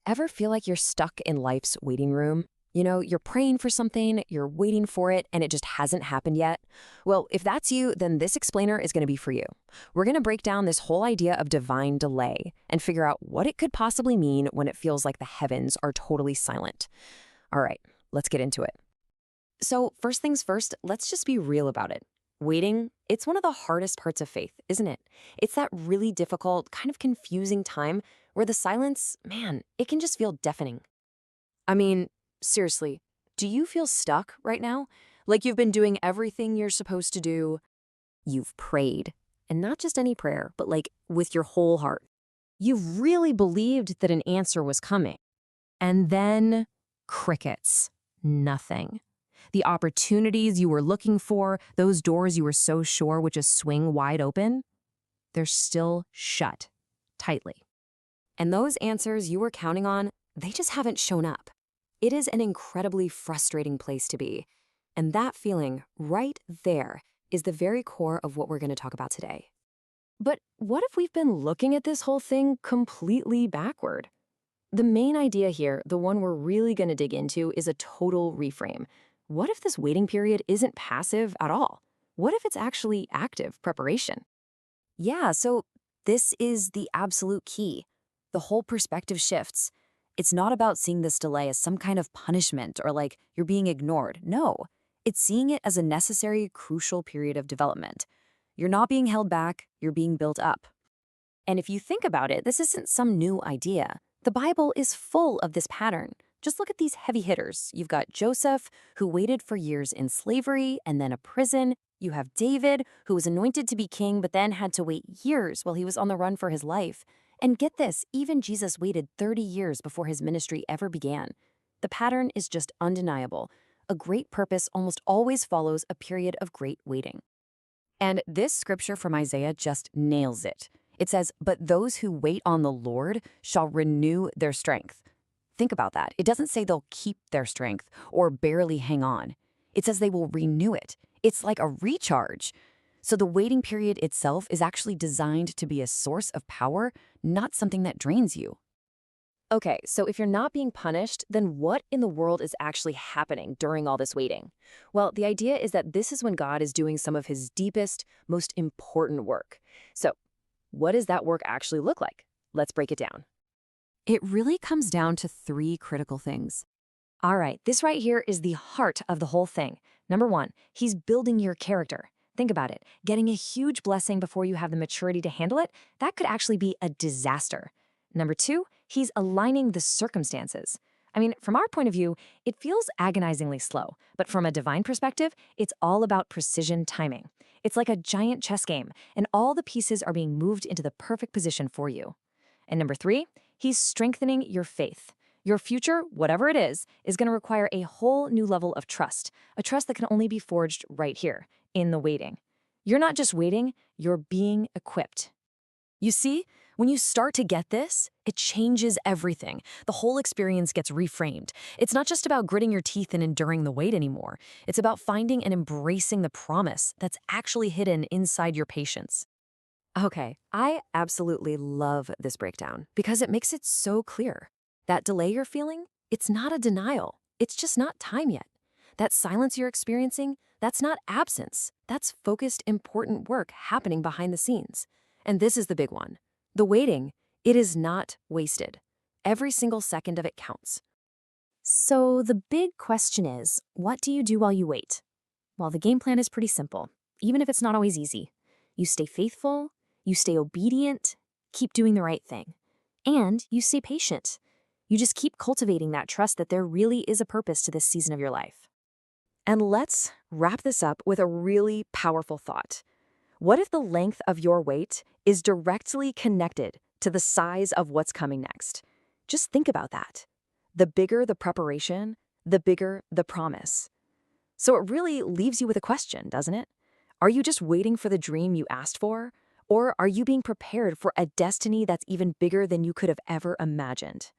Ever feel like you're stuck in life's waiting room? You know, you're praying for something, you're waiting for it, and it just hasn't happened yet? Well, if that's you, then this explainer is going to be for you. We're going to break down this whole idea of divine delay and figure out what it could possibly mean when it feels like the heavens are totally silent. All right, let's get into it. So, first things first, let's just be real about it. Waiting, it's one of the hardest parts of faith, isn't it? It's that really difficult, kind of confusing time where the silence, man, it can just feel deafening. I mean, seriously, do you feel stuck right now? Like you've been doing everything you're supposed to do? You've prayed, and not just any prayer, but like with your whole heart. You've really believed that an answer was coming. And then crickets. Nothing. The opportunities you were looking for, those doors you were so sure would just swing wide open, they're still shut tightly. And those answers you were counting on, they just haven't shown up. It is an incredibly frustrating place to be. And that feeling right there is the very core of what we're going to talk about today. But what if we've been looking at this whole thing completely backward? The main idea here, the one we're really going to dig into, is a total reframe. What if this waiting period isn't passive at all? What if it's actually active preparation? Yeah, so this is the absolute key. The whole perspective shifts. It's not about seeing this delay as some kind of punishment or like you're being ignored. No, it's seeing it as a necessary, crucial period of development. You're not being held back, you're being built up. And if you think about it, this isn't some new idea. The Bible is full of this pattern. Just look at these heavy hitters. You've got Joseph, who waited for years in slavery and then a prison. You have David, who was anointed to be king but then had to wait years while he was on the run for his life. And get this, even Jesus waited 30 years before his ministry ever began. The pattern is just undeniable. A great purpose almost always follows a period of great waiting. And this scripture from Isaiah just nails it. It says, "But those who wait on the Lord shall renew their strength." Think about that. It doesn't say they'll keep their strength or barely hang on. It says they will renew it. It's like a recharge. So the waiting period itself is actually designed to be a source of power, not something that drains you. Okay, so if you're not being punished, then what in the world is actually happening during all this waiting? Well, the idea is that this is when God is doing some of his deepest, most important work. So what does that work actually look like? Let's break it down. It really comes down to three critical things. All right, this right here is the heart of the whole thing. Number one, he's building your character. Think about it. Getting a huge blessing before you have the maturity to handle it, that could actually be a disaster. Number two, he's aligning the circumstances. I mean, from our point of view, it feels agonizingly slow, but from a divine perspective, it's all about precision timing. It's like a giant chess game, and all the pieces are being moved into the perfect position for you. And number three, he's strengthening your faith. Your future, whatever it is going to require a whole new level of trust, a trust that can only be forged right here, in the waiting. You're not just waiting, you're being equipped. You see, when you start to get this, it changes everything. The whole experience gets reframed. It's not just about gritting your teeth and enduring the wait anymore. It's about finding and embracing the promise that's actually hidden inside your patience. Okay, I absolutely love this breakdown because it makes it so clear. That delay you're feeling, it's not a denial. It's just not time yet. That silence you're experiencing, that's not absence. That's focused, important work happening behind the scenes. And this is the big one. The waiting, it is not wasted. Every single second of it counts. So the big question is, what do you do while you wait? Well, the game plan is pretty simple, even if it's not always easy. You stay faithful, you stay obedient, keep doing the right thing, and you stay patient. You just keep cultivating that trust that there really is a purpose to this season of your life. And let's wrap this up with a really powerful thought. What if the length of your wait is directly connected to the size of what's coming next? Just think about that. The bigger the preparation, the bigger the promise. So it really leaves you with a question, doesn't it? Are you just waiting for the dream you asked for? Or are you being prepared for a destiny that's even bigger than you could have ever imagined?